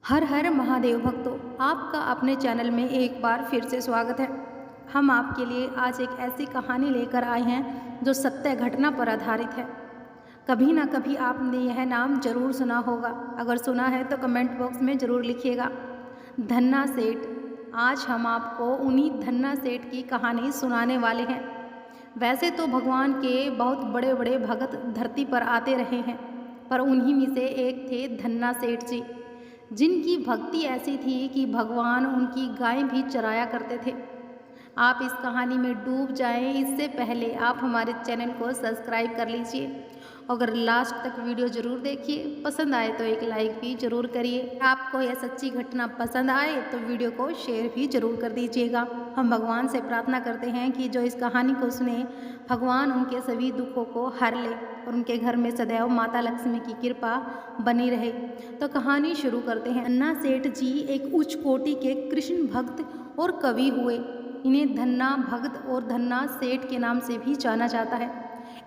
हर हर महादेव भक्तों, आपका अपने चैनल में एक बार फिर से स्वागत है। हम आपके लिए आज एक ऐसी कहानी लेकर आए हैं जो सत्य घटना पर आधारित है। कभी ना कभी आपने यह नाम जरूर सुना होगा। अगर सुना है तो कमेंट बॉक्स में ज़रूर लिखिएगा, धन्ना सेठ। आज हम आपको उन्हीं धन्ना सेठ की कहानी सुनाने वाले हैं। वैसे तो भगवान के बहुत बड़े बड़े भगत धरती पर आते रहे हैं, पर उन्हीं में से एक थे धन्ना सेठ जी, जिनकी भक्ति ऐसी थी कि भगवान उनकी गायें भी चराया करते थे। आप इस कहानी में डूब जाएं इससे पहले आप हमारे चैनल को सब्सक्राइब कर लीजिए। अगर लास्ट तक वीडियो ज़रूर देखिए, पसंद आए तो एक लाइक भी ज़रूर करिए। आपको यह सच्ची घटना पसंद आए तो वीडियो को शेयर भी ज़रूर कर दीजिएगा। हम भगवान से प्रार्थना करते हैं कि जो इस कहानी को सुने, भगवान उनके सभी दुखों को हर ले और उनके घर में सदैव माता लक्ष्मी की कृपा बनी रहे। तो कहानी शुरू करते हैं। धन्ना सेठ जी एक उच्च कोटि के कृष्ण भक्त और कवि हुए। इन्हें धन्ना भक्त और धन्ना सेठ के नाम से भी जाना जाता है।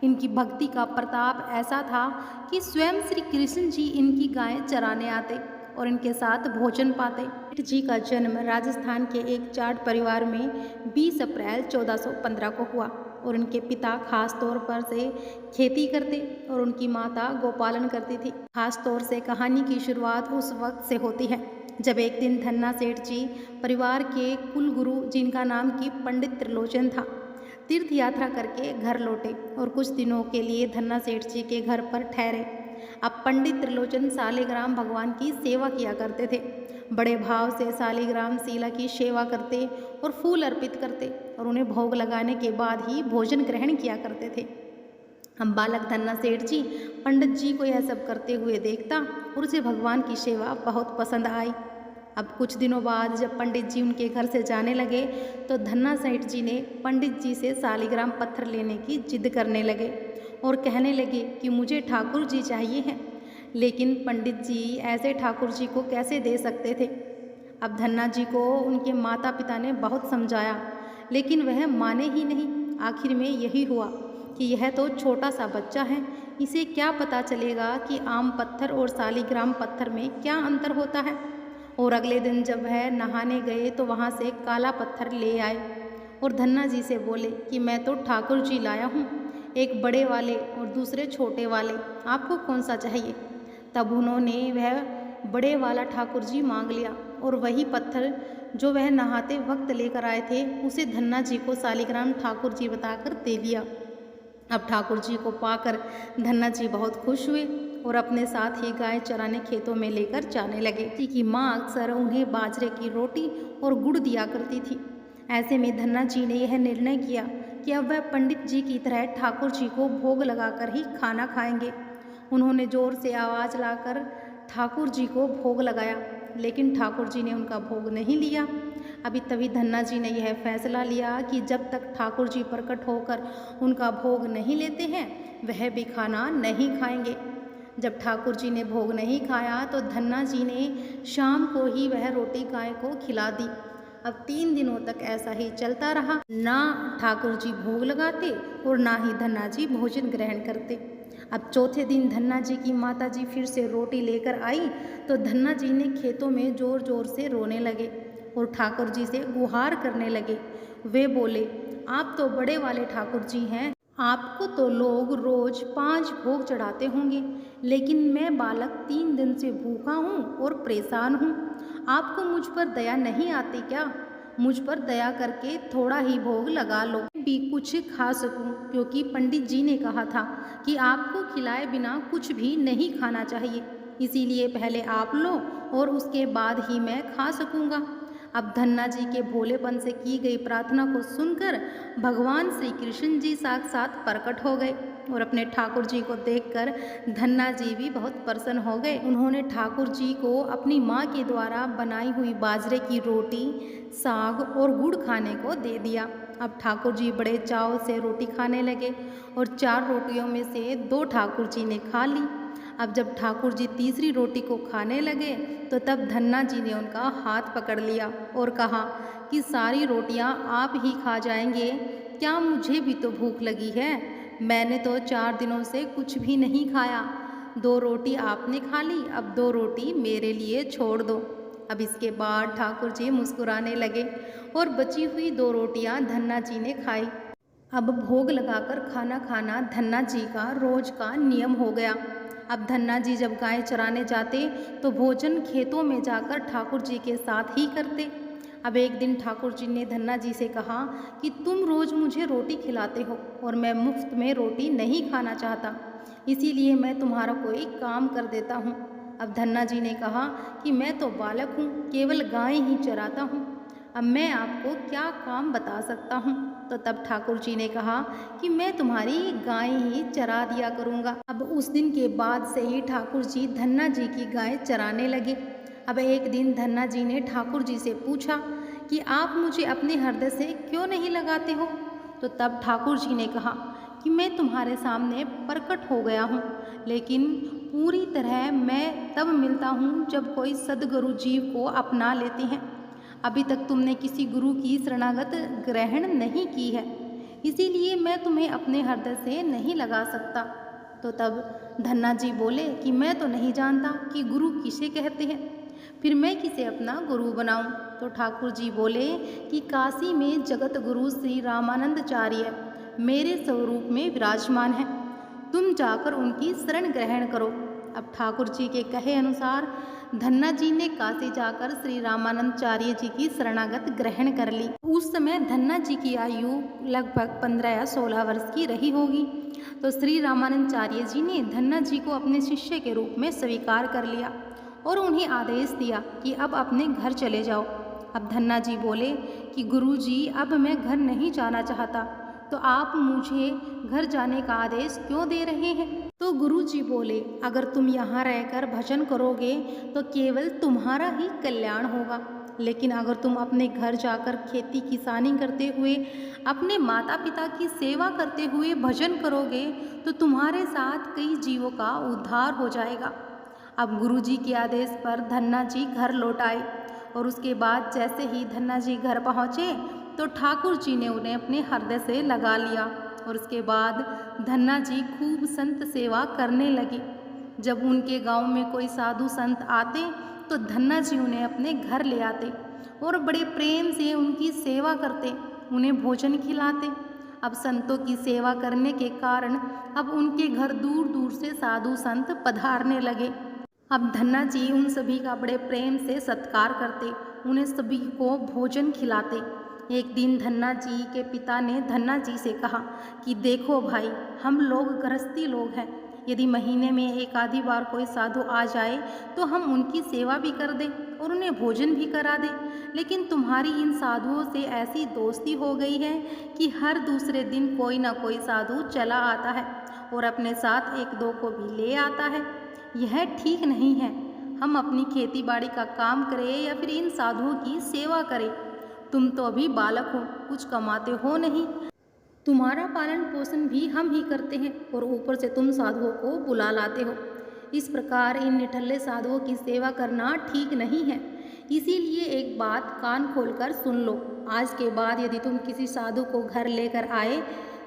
इनकी भक्ति का प्रताप ऐसा था कि स्वयं श्री कृष्ण जी इनकी गायें चराने आते और इनके साथ भोजन पाते। सेठ जी का जन्म राजस्थान के एक जाट परिवार में 20 अप्रैल 1415 को हुआ और उनके पिता खास तौर पर से खेती करते और उनकी माता गोपालन करती थी। खास तौर से कहानी की शुरुआत उस वक्त से होती है जब एक दिन धन्ना सेठ जी परिवार के कुल गुरु, जिनका नाम की पंडित त्रिलोचन था, तीर्थ यात्रा करके घर लौटे और कुछ दिनों के लिए धन्ना सेठ जी के घर पर ठहरे। अब पंडित त्रिलोचन सालिग्राम भगवान की सेवा किया करते थे। बड़े भाव से सालिग्राम शिला की सेवा करते और फूल अर्पित करते और उन्हें भोग लगाने के बाद ही भोजन ग्रहण किया करते थे। हम बालक धन्ना सेठ जी पंडित जी को यह सब करते हुए देखता और उसे भगवान की सेवा बहुत पसंद आई। अब कुछ दिनों बाद जब पंडित जी उनके घर से जाने लगे तो धन्ना सेठ जी ने पंडित जी से सालिग्राम पत्थर लेने की जिद करने लगे और कहने लगे कि मुझे ठाकुर जी चाहिए हैं। लेकिन पंडित जी ऐसे ठाकुर जी को कैसे दे सकते थे। अब धन्ना जी को उनके माता पिता ने बहुत समझाया, लेकिन वह माने ही नहीं। आखिर में यही हुआ कि यह तो छोटा सा बच्चा है, इसे क्या पता चलेगा कि आम पत्थर और सालिग्राम पत्थर में क्या अंतर होता है। और अगले दिन जब वह नहाने गए तो वहाँ से काला पत्थर ले आए और धन्ना जी से बोले कि मैं तो ठाकुर जी लाया हूँ, एक बड़े वाले और दूसरे छोटे वाले, आपको कौन सा चाहिए। तब उन्होंने वह बड़े वाला ठाकुर जी मांग लिया और वही पत्थर जो वह नहाते वक्त लेकर आए थे उसे धन्ना जी को सालिग्राम ठाकुर जी बताकर दे दिया। अब ठाकुर जी को पाकर धन्ना जी बहुत खुश हुए और अपने साथ ही गाय चराने खेतों में लेकर जाने लगे। जी की माँ अक्सर उन्हें बाजरे की रोटी और गुड़ दिया करती थी। ऐसे में धन्ना जी ने यह निर्णय किया कि अब वह पंडित जी की तरह ठाकुर जी को भोग लगाकर ही खाना खाएंगे। उन्होंने जोर से आवाज़ लाकर ठाकुर जी को भोग लगाया, लेकिन ठाकुर जी ने उनका भोग नहीं लिया। अभी तभी धन्ना जी ने यह फैसला लिया कि जब तक ठाकुर जी प्रकट होकर उनका भोग नहीं लेते हैं वह भी खाना नहीं खाएंगे। जब ठाकुर जी ने भोग नहीं खाया तो धन्ना जी ने शाम को ही वह रोटी गाय को खिला दी। अब 3 दिनों तक ऐसा ही चलता रहा। ना ठाकुर जी भोग लगाते और ना ही धन्ना जी भोजन ग्रहण करते। अब चौथे दिन धन्ना जी की माता जी फिर से रोटी लेकर आई तो धन्ना जी ने खेतों में जोर जोर से रोने लगे और ठाकुर जी से गुहार करने लगे। वे बोले, आप तो बड़े वाले ठाकुर जी हैं, आपको तो लोग रोज 5 भोग चढ़ाते होंगे, लेकिन मैं बालक 3 दिन से भूखा हूँ और परेशान हूँ। आपको मुझ पर दया नहीं आती क्या। मुझ पर दया करके थोड़ा ही भोग लगा लो, भी कुछ खा सकूं, क्योंकि पंडित जी ने कहा था कि आपको खिलाए बिना कुछ भी नहीं खाना चाहिए। इसीलिए पहले आप लो और उसके बाद ही मैं खा सकूंगा। अब धन्ना जी के भोलेपन से की गई प्रार्थना को सुनकर भगवान श्री कृष्ण जी साक्षात प्रकट हो गए और अपने ठाकुर जी को देखकर धन्ना जी भी बहुत प्रसन्न हो गए। उन्होंने ठाकुर जी को अपनी माँ के द्वारा बनाई हुई बाजरे की रोटी, साग और गुड़ खाने को दे दिया। अब ठाकुर जी बड़े चाव से रोटी खाने लगे और 4 रोटियों में से 2 ठाकुर जी ने खा ली। अब जब ठाकुर जी तीसरी रोटी को खाने लगे तो तब धन्ना जी ने उनका हाथ पकड़ लिया और कहा कि सारी रोटियां आप ही खा जाएंगे, क्या मुझे भी तो भूख लगी है। मैंने तो 4 दिनों से कुछ भी नहीं खाया। 2 रोटी आपने खा ली, अब 2 रोटी मेरे लिए छोड़ दो। अब इसके बाद ठाकुर जी मुस्कुराने लगे और बची हुई 2 रोटियां धन्ना जी ने खाई। अब भोग लगाकर खाना खाना धन्ना जी का रोज का नियम हो गया। अब धन्ना जी जब गाय चराने जाते तो भोजन खेतों में जाकर ठाकुर जी के साथ ही करते। अब एक दिन ठाकुर जी ने धन्ना जी से कहा कि तुम रोज़ मुझे रोटी खिलाते हो और मैं मुफ्त में रोटी नहीं खाना चाहता, इसीलिए मैं तुम्हारा कोई काम कर देता हूँ। अब धन्ना जी ने कहा कि मैं तो बालक हूँ, केवल गाय ही चराता हूँ, अब मैं आपको क्या काम बता सकता हूँ। तो तब ठाकुर जी ने कहा कि मैं तुम्हारी गाय ही चरा दिया करूँगा। अब उस दिन के बाद से ही ठाकुर जी धन्ना जी की गाय चराने लगे। अब एक दिन धन्ना जी ने ठाकुर जी से पूछा कि आप मुझे अपने हृदय से क्यों नहीं लगाते हो। तो तब ठाकुर जी ने कहा कि मैं तुम्हारे सामने प्रकट हो गया हूँ, लेकिन पूरी तरह मैं तब मिलता हूँ जब कोई सद्गुरु जीव को अपना लेते हैं। अभी तक तुमने किसी गुरु की शरणागत ग्रहण नहीं की है, इसीलिए मैं तुम्हें अपने हृदय से नहीं लगा सकता। तो तब धन्ना जी बोले कि मैं तो नहीं जानता कि गुरु किसे कहते हैं, फिर मैं किसे अपना गुरु बनाऊं। तो ठाकुर जी बोले कि काशी में जगत गुरु श्री रामानंदाचार्य मेरे स्वरूप में विराजमान है, तुम जाकर उनकी शरण ग्रहण करो। अब ठाकुर जी के कहे अनुसार धन्ना जी ने काशी जाकर श्री रामानंदाचार्य जी की शरणागत ग्रहण कर ली। उस समय धन्ना जी की आयु लगभग 15 या 16 वर्ष की रही होगी। तो श्री रामानंदाचार्य जी ने धन्ना जी को अपने शिष्य के रूप में स्वीकार कर लिया और उन्हें आदेश दिया कि अब अपने घर चले जाओ। अब धन्ना जी बोले कि गुरु जी, अब मैं घर नहीं जाना चाहता, तो आप मुझे घर जाने का आदेश क्यों दे रहे हैं। तो गुरु जी बोले, अगर तुम यहाँ रहकर भजन करोगे तो केवल तुम्हारा ही कल्याण होगा, लेकिन अगर तुम अपने घर जाकर खेती किसानी करते हुए अपने माता पिता की सेवा करते हुए भजन करोगे तो तुम्हारे साथ कई जीवों का उद्धार हो जाएगा। अब गुरु जी के आदेश पर धन्ना जी घर लौट आए और उसके बाद जैसे ही धन्ना जी घर पहुँचे तो ठाकुर जी ने उन्हें अपने हृदय से लगा लिया और उसके बाद धन्ना जी खूब संत सेवा करने लगे। जब उनके गांव में कोई साधु संत आते तो धन्ना जी उन्हें अपने घर ले आते और बड़े प्रेम से उनकी सेवा करते, उन्हें भोजन खिलाते। अब संतों की सेवा करने के कारण अब उनके घर दूर दूर से साधु संत पधारने लगे। अब धन्ना जी उन सभी का बड़े प्रेम से सत्कार करते, उन्हें सभी को भोजन खिलाते। एक दिन धन्ना जी के पिता ने धन्ना जी से कहा कि देखो भाई, हम लोग गृहस्थी लोग हैं, यदि महीने में एक आधी बार कोई साधु आ जाए तो हम उनकी सेवा भी कर दें और उन्हें भोजन भी करा दें, लेकिन तुम्हारी इन साधुओं से ऐसी दोस्ती हो गई है कि हर दूसरे दिन कोई ना कोई साधु चला आता है और अपने साथ एक दो को भी ले आता है। यह ठीक नहीं है, हम अपनी खेती बाड़ी का काम करें या फिर इन साधुओं की सेवा करें। तुम तो अभी बालक हो, कुछ कमाते हो नहीं, तुम्हारा पालन पोषण भी हम ही करते हैं और ऊपर से तुम साधुओं को बुला लाते हो। इस प्रकार इन निठल्ले साधुओं की सेवा करना ठीक नहीं है, इसीलिए एक बात कान खोलकर सुन लो। आज के बाद यदि तुम किसी साधु को घर लेकर आए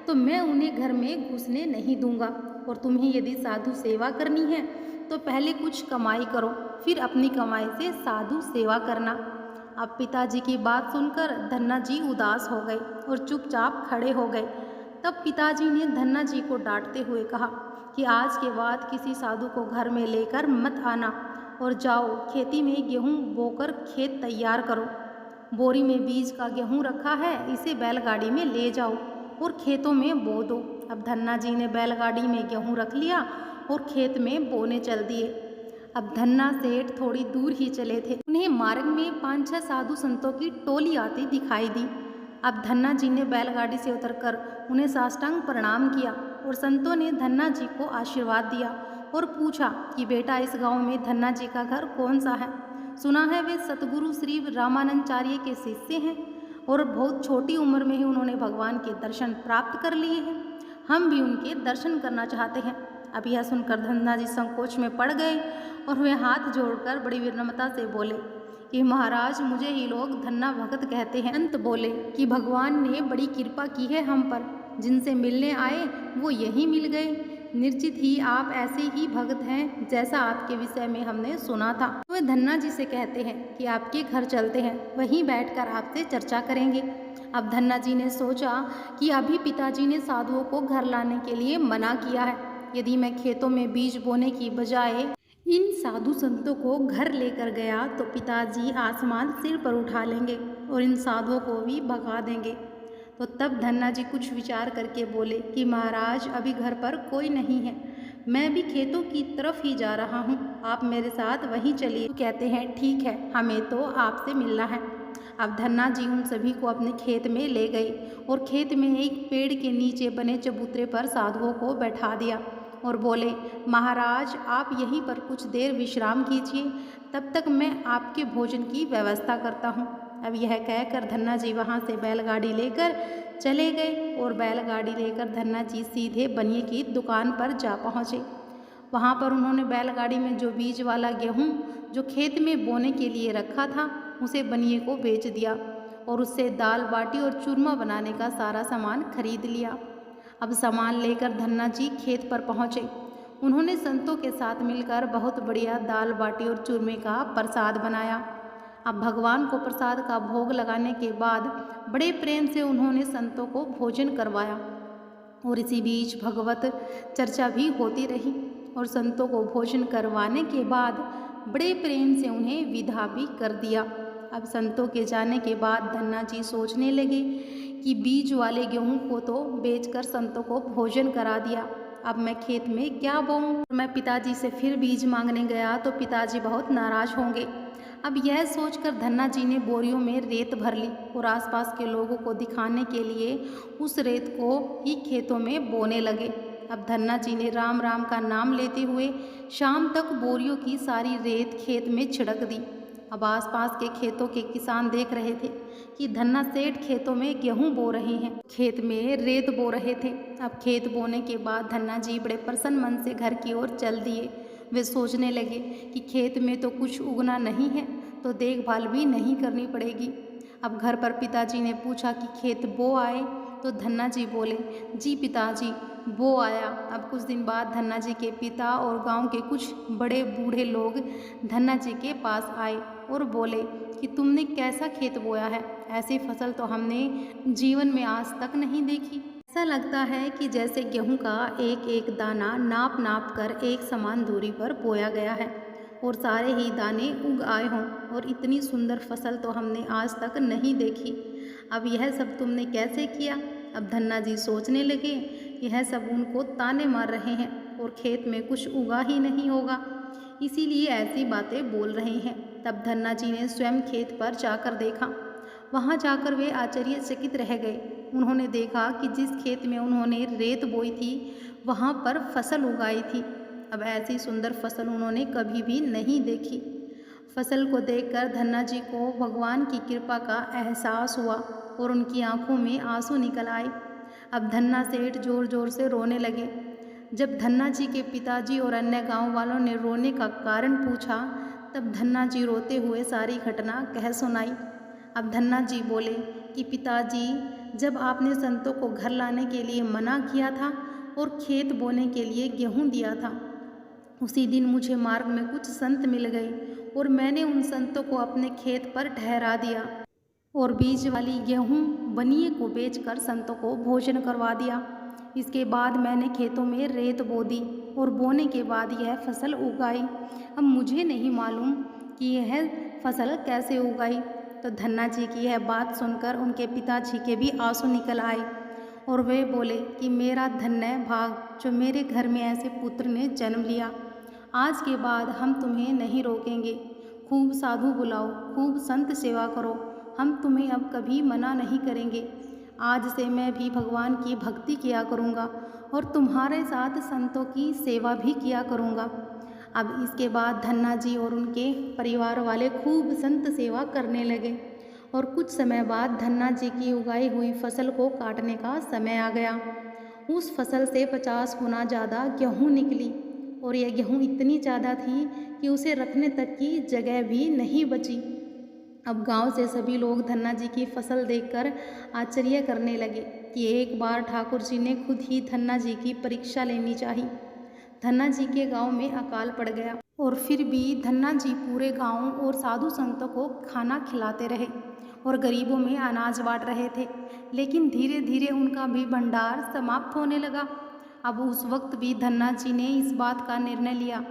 तो मैं उन्हें घर में घुसने नहीं दूंगा, और तुम्हें यदि साधु सेवा करनी है तो पहले कुछ कमाई करो, फिर अपनी कमाई से साधु सेवा करना। अब पिताजी की बात सुनकर धन्ना जी उदास हो गए और चुपचाप खड़े हो गए। तब पिताजी ने धन्ना जी को डांटते हुए कहा कि आज के बाद किसी साधु को घर में लेकर मत आना और जाओ खेती में गेहूं बोकर खेत तैयार करो। बोरी में बीज का गेहूं रखा है, इसे बैलगाड़ी में ले जाओ और खेतों में बो दो। अब धन्ना जी ने बैलगाड़ी में गेहूं रख लिया और खेत में बोने चल दिए। अब धन्ना सेठ थोड़ी दूर ही चले थे, उन्हें मार्ग में 5-6 साधु संतों की टोली आती दिखाई दी। अब धन्ना जी ने बैलगाड़ी से उतरकर उन्हें साष्टांग प्रणाम किया और संतों ने धन्ना जी को आशीर्वाद दिया और पूछा कि बेटा, इस गांव में धन्ना जी का घर कौन सा है? सुना है वे सतगुरु श्री रामानंदाचार्य के शिष्य हैं और बहुत छोटी उम्र में ही उन्होंने भगवान के दर्शन प्राप्त कर लिए हैं, हम भी उनके दर्शन करना चाहते हैं। अब यह सुनकर धन्ना जी संकोच में पड़ गए और वे हाथ जोड़कर बड़ी विनम्रता से बोले कि महाराज, मुझे ही लोग धन्ना भगत कहते हैं। अंत बोले कि भगवान ने बड़ी कृपा की है हम पर, जिनसे मिलने आए वो यहीं मिल गए, निश्चित ही आप ऐसे ही भक्त हैं जैसा आपके विषय में हमने सुना था। वे धन्ना जी से कहते हैं कि आपके घर चलते हैं, वहीं बैठकर आपसे चर्चा करेंगे। अब धन्ना जी ने सोचा कि अभी पिताजी ने साधुओं को घर लाने के लिए मना किया है। यदि मैं खेतों में बीज बोने की बजाय इन साधु संतों को घर लेकर गया तो पिताजी आसमान सिर पर उठा लेंगे और इन साधुओं को भी भगा देंगे। तो तब धन्ना जी कुछ विचार करके बोले कि महाराज अभी घर पर कोई नहीं है, मैं भी खेतों की तरफ ही जा रहा हूँ, आप मेरे साथ वहीं चलिए। तो कहते हैं ठीक है, हमें तो आपसे मिलना है। अब धन्ना जी उन सभी को अपने खेत में ले गए और खेत में एक पेड़ के नीचे बने चबूतरे पर साधुओं को बैठा दिया और बोले, महाराज आप यहीं पर कुछ देर विश्राम कीजिए, तब तक मैं आपके भोजन की व्यवस्था करता हूँ। अब यह कहकर धन्ना जी वहाँ से बैलगाड़ी लेकर चले गए और बैलगाड़ी लेकर धन्ना जी सीधे बनिए की दुकान पर जा पहुँचे। वहाँ पर उन्होंने बैलगाड़ी में जो बीज वाला गेहूँ जो खेत में बोने के लिए रखा था उसे बनिए को बेच दिया और उससे दाल बाटी और चूरमा बनाने का सारा सामान खरीद लिया। अब सामान लेकर धन्ना जी खेत पर पहुँचे। उन्होंने संतों के साथ मिलकर बहुत बढ़िया दाल बाटी और चूरमे का प्रसाद बनाया। अब भगवान को प्रसाद का भोग लगाने के बाद बड़े प्रेम से उन्होंने संतों को भोजन करवाया और इसी बीच भगवत चर्चा भी होती रही और संतों को भोजन करवाने के बाद बड़े प्रेम से उन्हें विदा भी कर दिया। अब संतों के जाने के बाद धन्ना जी सोचने लगे कि बीज वाले गेहूं को तो बेचकर संतों को भोजन करा दिया, अब मैं खेत में क्या बोऊं? मैं पिताजी से फिर बीज मांगने गया तो पिताजी बहुत नाराज होंगे। अब यह सोचकर धन्ना जी ने बोरियों में रेत भर ली और आसपास के लोगों को दिखाने के लिए उस रेत को ही खेतों में बोने लगे। अब धन्ना जी ने राम राम का नाम लेते हुए शाम तक बोरियों की सारी रेत खेत में छिड़क दी। अब आसपास के खेतों के किसान देख रहे थे कि धन्ना सेठ खेतों में गेहूं बो रहे हैं, खेत में रेत बो रहे थे। अब खेत बोने के बाद धन्ना जी बड़े प्रसन्न मन से घर की ओर चल दिए। वे सोचने लगे कि खेत में तो कुछ उगना नहीं है तो देखभाल भी नहीं करनी पड़ेगी। अब घर पर पिताजी ने पूछा कि खेत बो आए? तो धन्ना जी बोले, जी पिताजी बो आया। अब कुछ दिन बाद धन्ना जी के पिता और गांव के कुछ बड़े बूढ़े लोग धन्ना जी के पास आए और बोले कि तुमने कैसा खेत बोया है, ऐसी फसल तो हमने जीवन में आज तक नहीं देखी। ऐसा लगता है कि जैसे गेहूं का एक एक दाना नाप नाप कर एक समान दूरी पर बोया गया है और सारे ही दाने उग आए हों, और इतनी सुंदर फसल तो हमने आज तक नहीं देखी। अब यह सब तुमने कैसे किया? अब धन्ना जी सोचने लगे, यह सब उनको ताने मार रहे हैं और खेत में कुछ उगा ही नहीं होगा, इसीलिए ऐसी बातें बोल रहे हैं। तब धन्ना जी ने स्वयं खेत पर जाकर देखा। वहाँ जाकर वे आश्चर्यचकित रह गए। उन्होंने देखा कि जिस खेत में उन्होंने रेत बोई थी वहाँ पर फसल उगाई थी। अब ऐसी सुंदर फसल उन्होंने कभी भी नहीं देखी। फसल को देखकर धन्ना जी को भगवान की कृपा का एहसास हुआ और उनकी आंखों में आंसू निकल आए। अब धन्ना सेठ जोर जोर से रोने लगे। जब धन्ना जी के पिताजी और अन्य गांव वालों ने रोने का कारण पूछा तब धन्ना जी रोते हुए सारी घटना कह सुनाई। अब धन्ना जी बोले कि पिताजी, जब आपने संतों को घर लाने के लिए मना किया था और खेत बोने के लिए गेहूं दिया था, उसी दिन मुझे मार्ग में कुछ संत मिल गए और मैंने उन संतों को अपने खेत पर ठहरा दिया और बीज वाली गेहूं बनिए को बेचकर संतों को भोजन करवा दिया। इसके बाद मैंने खेतों में रेत बो दी और बोने के बाद यह फसल उगाई। अब मुझे नहीं मालूम कि यह फसल कैसे उगाई। तो धन्ना जी की यह बात सुनकर उनके पिताजी के भी आंसू निकल आए और वे बोले कि मेरा धन्य भाग जो मेरे घर में ऐसे पुत्र ने जन्म लिया। आज के बाद हम तुम्हें नहीं रोकेंगे, खूब साधु बुलाओ, खूब संत सेवा करो, हम तुम्हें अब कभी मना नहीं करेंगे। आज से मैं भी भगवान की भक्ति किया करूँगा और तुम्हारे साथ संतों की सेवा भी किया करूँगा। अब इसके बाद धन्ना जी और उनके परिवार वाले खूब संत सेवा करने लगे और कुछ समय बाद धन्ना जी की उगाई हुई फसल को काटने का समय आ गया। उस फसल से 50 गुना ज़्यादा गेहूँ निकली और यह गेहूँ इतनी ज़्यादा थी कि उसे रखने तक की जगह भी नहीं बची। अब गांव से सभी लोग धन्ना जी की फसल देखकर आश्चर्य करने लगे कि एक बार ठाकुर जी ने खुद ही धन्ना जी की परीक्षा लेनी चाहिए। धन्ना जी के गांव में अकाल पड़ गया और फिर भी धन्ना जी पूरे गांव और साधु संतों को खाना खिलाते रहे और गरीबों में अनाज बांट रहे थे। लेकिन धीरे धीरे उनका भी भंडार समाप्त होने लगा। अब उस वक्त भी धन्ना जी ने इस बात का निर्णय लिया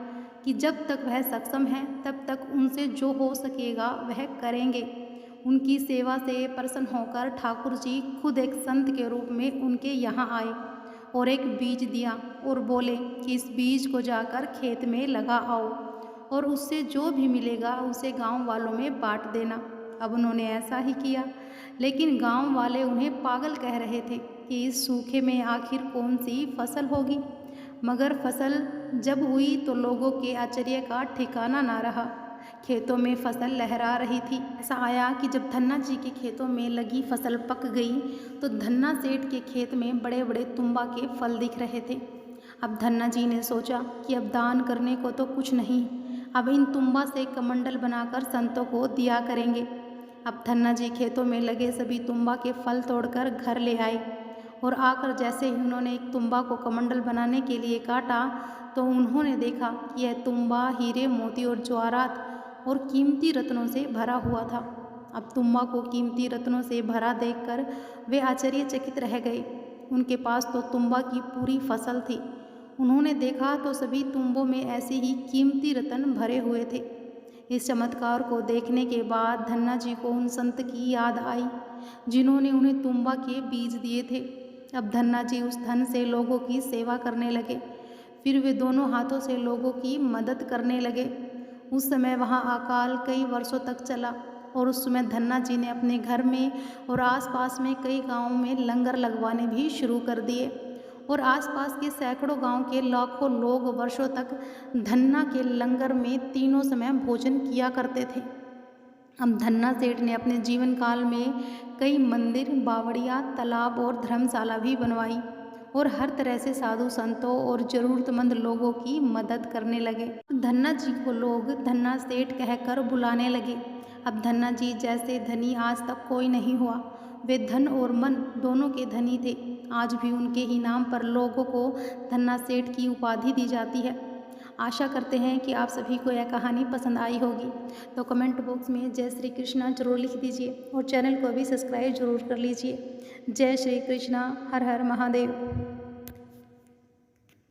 कि जब तक वह सक्षम है तब तक उनसे जो हो सकेगा वह करेंगे। उनकी सेवा से प्रसन्न होकर ठाकुर जी खुद एक संत के रूप में उनके यहाँ आए और एक बीज दिया और बोले कि इस बीज को जाकर खेत में लगा आओ और उससे जो भी मिलेगा उसे गांव वालों में बांट देना। अब उन्होंने ऐसा ही किया, लेकिन गांव वाले उन्हें पागल कह रहे थे कि इस सूखे में आखिर कौन सी फसल होगी। मगर फसल जब हुई तो लोगों के आश्चर्य का ठिकाना ना रहा। खेतों में फसल लहरा रही थी। ऐसा आया कि जब धन्ना जी के खेतों में लगी फसल पक गई तो धन्ना सेठ के खेत में बड़े बड़े तुम्बा के फल दिख रहे थे। अब धन्ना जी ने सोचा कि अब दान करने को तो कुछ नहीं, अब इन तुम्बा से कमंडल बनाकर संतों को दिया करेंगे। अब धन्ना जी खेतों में लगे सभी तुम्बा के फल तोड़कर घर ले आए और आकर जैसे ही उन्होंने एक तुम्बा को कमंडल बनाने के लिए काटा तो उन्होंने देखा कि यह तुम्बा हीरे मोती और जवाहरात और कीमती रत्नों से भरा हुआ था। अब तुम्बा को कीमती रत्नों से भरा देखकर वे आश्चर्यचकित रह गए। उनके पास तो तुम्बा की पूरी फसल थी। उन्होंने देखा तो सभी तुम्बों में ऐसे ही कीमती रत्न भरे हुए थे। इस चमत्कार को देखने के बाद धन्ना जी को उन संत की याद आई जिन्होंने उन्हें तुम्बा के बीज दिए थे। अब धन्ना जी उस धन से लोगों की सेवा करने लगे। फिर वे दोनों हाथों से लोगों की मदद करने लगे। उस समय वहाँ अकाल कई वर्षों तक चला और उस समय धन्ना जी ने अपने घर में और आसपास में कई गांवों में लंगर लगवाने भी शुरू कर दिए और आसपास के सैकड़ों गांव के लाखों लोग वर्षों तक धन्ना के लंगर में तीनों समय भोजन किया करते थे। अब धन्ना सेठ ने अपने जीवन काल में कई मंदिर, बावड़िया, तालाब और धर्मशाला भी बनवाई और हर तरह से साधु संतों और जरूरतमंद लोगों की मदद करने लगे। धन्ना जी को लोग धन्ना सेठ कहकर बुलाने लगे। अब धन्ना जी जैसे धनी आज तक कोई नहीं हुआ। वे धन और मन दोनों के धनी थे। आज भी उनके ही नाम पर लोगों को धन्ना सेठ की उपाधि दी जाती है। आशा करते हैं कि आप सभी को यह कहानी पसंद आई होगी, तो कमेंट बॉक्स में जय श्री कृष्णा जरूर लिख दीजिए और चैनल को भी सब्सक्राइब जरूर कर लीजिए। जय श्री कृष्णा, हर हर महादेव।